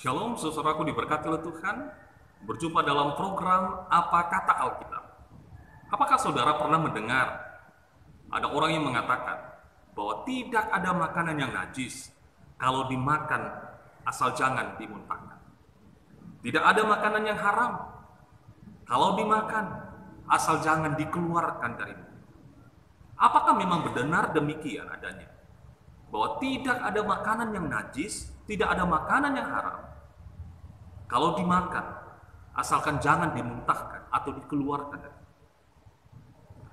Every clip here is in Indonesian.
Shalom, saudaraku diberkati oleh Tuhan. Berjumpa dalam program Apa Kata Alkitab. Apakah saudara pernah mendengar ada orang yang mengatakan bahwa tidak ada makanan yang najis kalau dimakan asal jangan dimuntahkan? Tidak ada makanan yang haram kalau dimakan asal jangan dikeluarkan dari mulut. Apakah memang benar demikian adanya? Bahwa tidak ada makanan yang najis, tidak ada makanan yang haram kalau dimakan, asalkan jangan dimuntahkan atau dikeluarkan.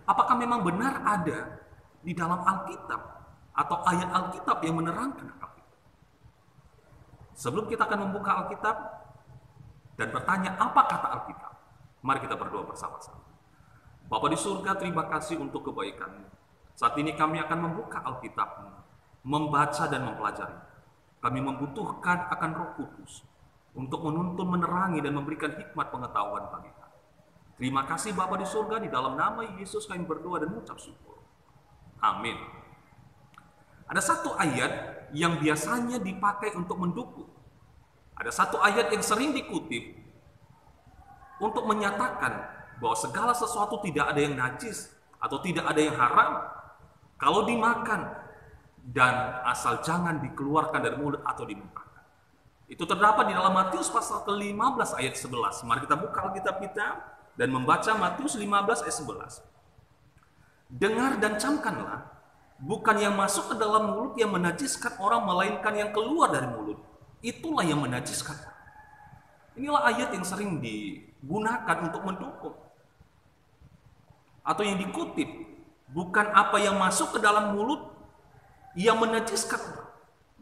Apakah memang benar ada di dalam Alkitab atau ayat Alkitab yang menerangkan hal itu? Sebelum kita akan membuka Alkitab dan bertanya apa kata Alkitab, mari kita berdoa bersama-sama. Bapa di surga, terima kasih untuk kebaikan-Mu. Saat ini kami akan membuka Alkitab-Mu, membaca dan mempelajari. Kami membutuhkan akan Roh Kudus untuk menuntun, menerangi, dan memberikan hikmat pengetahuan bagi kami. Terima kasih Bapa di surga, di dalam nama Yesus kami berdoa dan mengucap syukur. Amin. Ada satu ayat yang biasanya dipakai untuk mendukung. Ada satu ayat yang sering dikutip untuk menyatakan bahwa segala sesuatu tidak ada yang najis atau tidak ada yang haram kalau dimakan dan asal jangan dikeluarkan dari mulut atau dimuntahkan. Itu terdapat di dalam Matius pasal ke-15 ayat 11. Mari kita buka Alkitab kita dan membaca Matius 15 ayat 11. Dengar dan camkanlah, bukan yang masuk ke dalam mulut yang menajiskan orang, melainkan yang keluar dari mulut. Itulah yang menajiskan. Inilah ayat yang sering digunakan untuk mendukung atau yang dikutip. Bukan apa yang masuk ke dalam mulut yang menajiskan orang.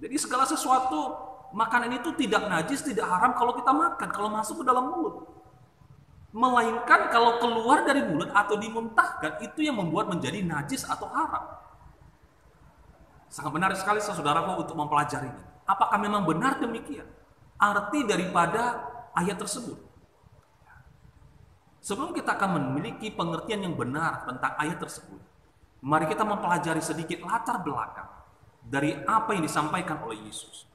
Jadi segala sesuatu makanan itu tidak najis, tidak haram kalau kita makan, kalau masuk ke dalam mulut. Melainkan kalau keluar dari mulut atau dimuntahkan, itu yang membuat menjadi najis atau haram. Sangat menarik sekali saudaraku untuk mempelajarinya. Apakah memang benar demikian arti daripada ayat tersebut? Sebelum kita akan memiliki pengertian yang benar tentang ayat tersebut, mari kita mempelajari sedikit latar belakang dari apa yang disampaikan oleh Yesus.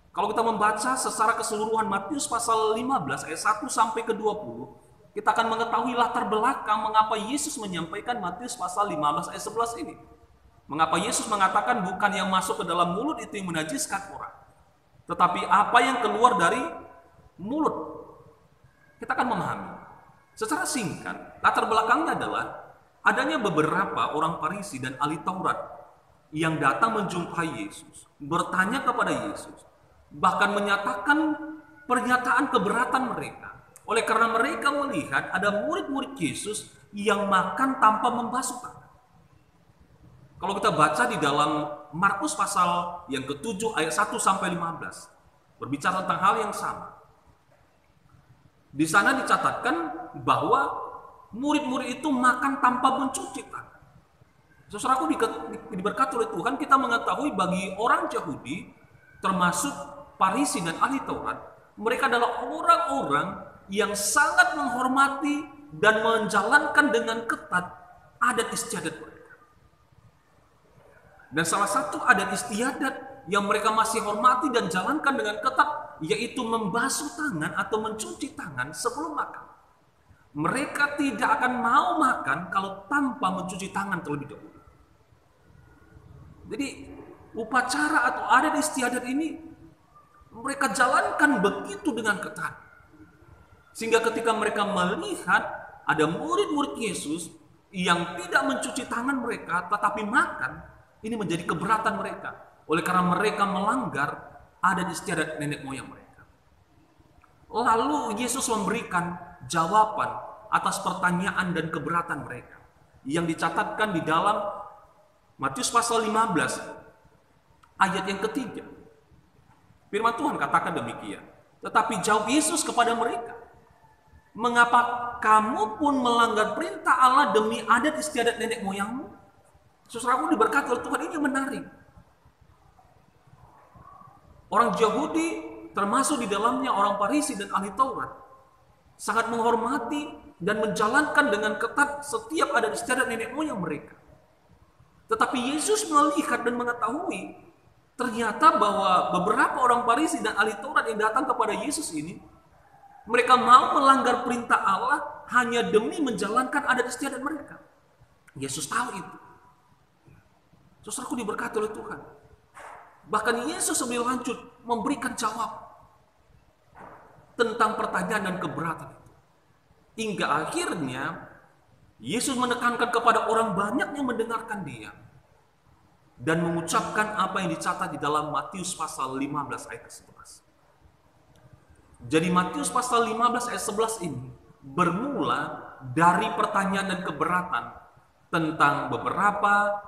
Kalau kita membaca secara keseluruhan Matius pasal 15 ayat 1 sampai ke 20, kita akan mengetahui latar belakang mengapa Yesus menyampaikan Matius pasal 15 ayat 11 ini. Mengapa Yesus mengatakan bukan yang masuk ke dalam mulut itu yang menajiskan orang, tetapi apa yang keluar dari mulut. Kita akan memahami. Secara singkat, latar belakangnya adalah adanya beberapa orang Farisi dan ahli Taurat yang datang menjumpai Yesus, bertanya kepada Yesus, bahkan menyatakan pernyataan keberatan mereka. Oleh karena mereka melihat ada murid-murid Yesus yang makan tanpa membasuh tangan. Kalau kita baca di dalam Markus pasal yang ke-7 ayat 1 sampai 15, berbicara tentang hal yang sama. Di sana dicatatkan bahwa murid-murid itu makan tanpa mencuci tangan. Saudaraku diberkati oleh Tuhan, kita mengetahui bagi orang Yahudi, termasuk Farisi dan ahli Taurat, mereka adalah orang-orang yang sangat menghormati dan menjalankan dengan ketat adat istiadat mereka. Dan salah satu adat istiadat yang mereka masih hormati dan jalankan dengan ketat, yaitu membasuh tangan atau mencuci tangan sebelum makan. Mereka tidak akan mau makan kalau tanpa mencuci tangan terlebih dahulu. Jadi upacara atau adat istiadat ini mereka jalankan begitu dengan ketat. Sehingga ketika mereka melihat ada murid-murid Yesus yang tidak mencuci tangan mereka tetapi makan, ini menjadi keberatan mereka. Oleh karena mereka melanggar adat istiadat nenek moyang mereka. Lalu Yesus memberikan jawaban atas pertanyaan dan keberatan mereka yang dicatatkan di dalam Matius pasal 15 ayat yang ketiga. Firman Tuhan katakan demikian. Tetapi jawab Yesus kepada mereka, mengapa kamu pun melanggar perintah Allah demi adat istiadat nenek moyangmu? Saudaraku diberkati oleh Tuhan, ini menarik. Orang Yahudi, termasuk di dalamnya orang Farisi dan ahli Taurat, sangat menghormati dan menjalankan dengan ketat setiap adat istiadat nenek moyang mereka. Tetapi Yesus melihat dan mengetahui Ternyata bahwa beberapa orang Farisi dan ahli Taurat yang datang kepada Yesus ini, mereka mau melanggar perintah Allah hanya demi menjalankan adat istiadat mereka. Yesus tahu itu. Saudaraku diberkati oleh Tuhan. Bahkan Yesus lebih lanjut memberikan jawab tentang pertanyaan dan keberatan itu. Hingga akhirnya Yesus menekankan kepada orang banyak yang mendengarkan dia dan mengucapkan apa yang dicatat di dalam Matius pasal 15 ayat 11. Jadi Matius pasal 15 ayat 11 ini bermula dari pertanyaan dan keberatan tentang beberapa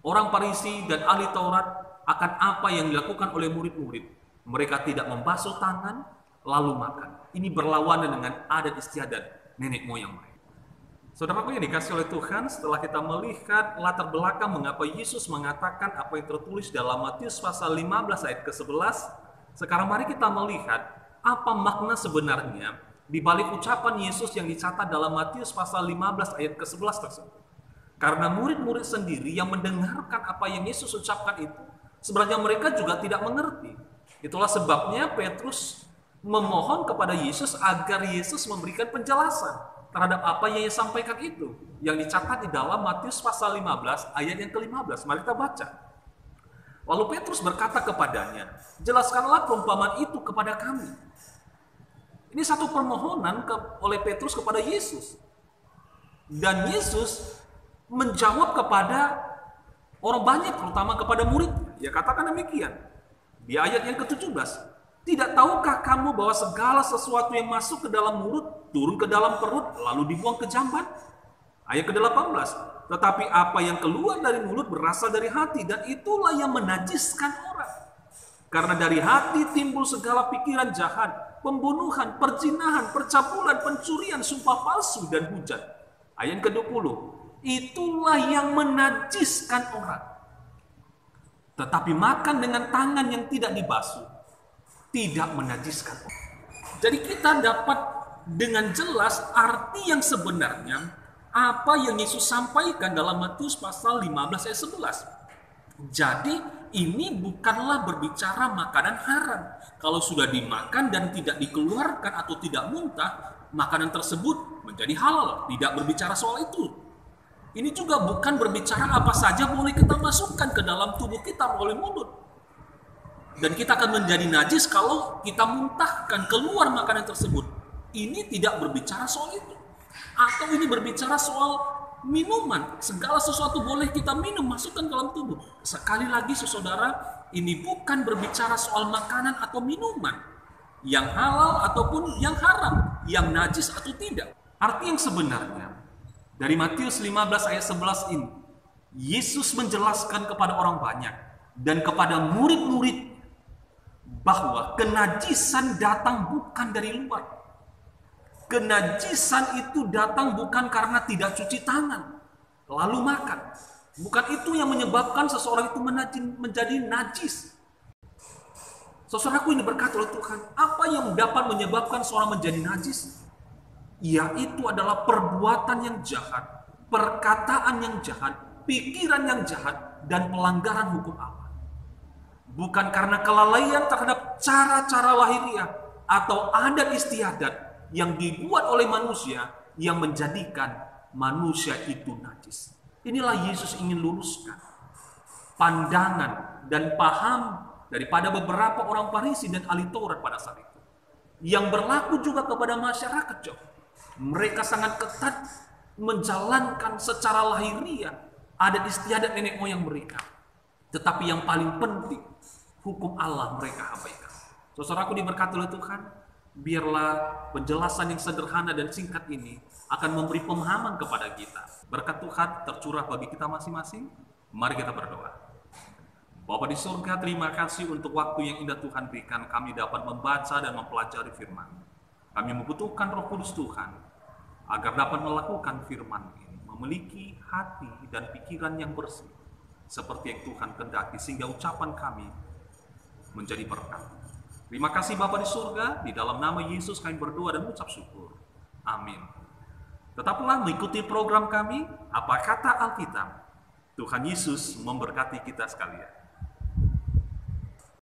orang Farisi dan ahli Taurat akan apa yang dilakukan oleh murid-murid. Mereka tidak membasuh tangan lalu makan. Ini berlawanan dengan adat istiadat nenek moyang mereka. Saudaraku yang dikasih oleh Tuhan, setelah kita melihat latar belakang mengapa Yesus mengatakan apa yang tertulis dalam Matius pasal 15 ayat ke-11, sekarang mari kita melihat apa makna sebenarnya di balik ucapan Yesus yang dicatat dalam Matius pasal 15 ayat ke-11 tersebut. Karena murid-murid sendiri yang mendengarkan apa yang Yesus ucapkan itu, sebenarnya mereka juga tidak mengerti. Itulah sebabnya Petrus memohon kepada Yesus agar Yesus memberikan penjelasan terhadap apa yang ia sampaikan itu, yang dicatat di dalam Matius pasal 15 ayat yang ke-15. Mari kita baca. Lalu Petrus berkata kepadanya, jelaskanlah perumpamaan itu kepada kami. Ini satu permohonan oleh Petrus kepada Yesus. Dan Yesus menjawab kepada orang banyak, terutama kepada murid. Dia katakan demikian. Di ayat yang ke-17, tidak tahukah kamu bahwa segala sesuatu yang masuk ke dalam mulut turun ke dalam perut lalu dibuang ke jamban? Ayat ke-18, tetapi apa yang keluar dari mulut berasal dari hati dan itulah yang menajiskan orang. Karena dari hati timbul segala pikiran jahat, pembunuhan, perzinahan, percabulan, pencurian, sumpah palsu dan hujat. Ayat ke-20, itulah yang menajiskan orang. Tetapi makan dengan tangan yang tidak dibasuh tidak menajiskan orang. Jadi kita dapat dengan jelas arti yang sebenarnya apa yang Yesus sampaikan dalam Matius pasal 15 ayat 11. Jadi ini bukanlah berbicara makanan haram. Kalau sudah dimakan dan tidak dikeluarkan atau tidak muntah, makanan tersebut menjadi halal. Tidak berbicara soal itu. Ini juga bukan berbicara apa saja boleh kita masukkan ke dalam tubuh kita melalui mulut. Dan kita akan menjadi najis kalau kita muntahkan keluar makanan tersebut. Ini tidak berbicara soal itu. Atau ini berbicara soal minuman. Segala sesuatu boleh kita minum, masukkan dalam tubuh. Sekali lagi saudara, ini bukan berbicara soal makanan atau minuman. Yang halal ataupun yang haram. Yang najis atau tidak. Arti yang sebenarnya dari Matius 15 ayat 11 ini, Yesus menjelaskan kepada orang banyak dan kepada murid-murid bahwa kenajisan datang bukan dari luar. Kenajisan itu datang bukan karena tidak cuci tangan, lalu makan. Bukan itu yang menyebabkan seseorang itu menjadi najis. Saudaraku ini berkata oleh Tuhan, apa yang dapat menyebabkan seorang menjadi najis? Yaitu adalah perbuatan yang jahat, perkataan yang jahat, pikiran yang jahat, dan pelanggaran hukum Allah. Bukan karena kelalaian terhadap cara-cara lahiriah atau adat istiadat yang dibuat oleh manusia yang menjadikan manusia itu najis. Inilah Yesus ingin luruskan pandangan dan paham daripada beberapa orang Farisi dan ahli Taurat pada saat itu. Yang berlaku juga kepada masyarakat Jawa. Mereka sangat ketat menjalankan secara lahiriah adat istiadat nenek moyang mereka. Tetapi yang paling penting, hukum Allah mereka abaikan. Saudaraku diberkati oleh Tuhan, biarlah penjelasan yang sederhana dan singkat ini akan memberi pemahaman kepada kita. Berkat Tuhan tercurah bagi kita masing-masing. Mari kita berdoa. Bapa di surga, terima kasih untuk waktu yang indah Tuhan berikan kami dapat membaca dan mempelajari firman. Kami membutuhkan Roh Kudus Tuhan agar dapat melakukan firman ini, memiliki hati dan pikiran yang bersih seperti yang Tuhan kehendaki, sehingga ucapan kami menjadi berkat. Terima kasih Bapa di surga, di dalam nama Yesus kami berdoa dan mengucap syukur. Amin. Tetaplah mengikuti program kami, Apa Kata Alkitab. Tuhan Yesus memberkati kita sekalian.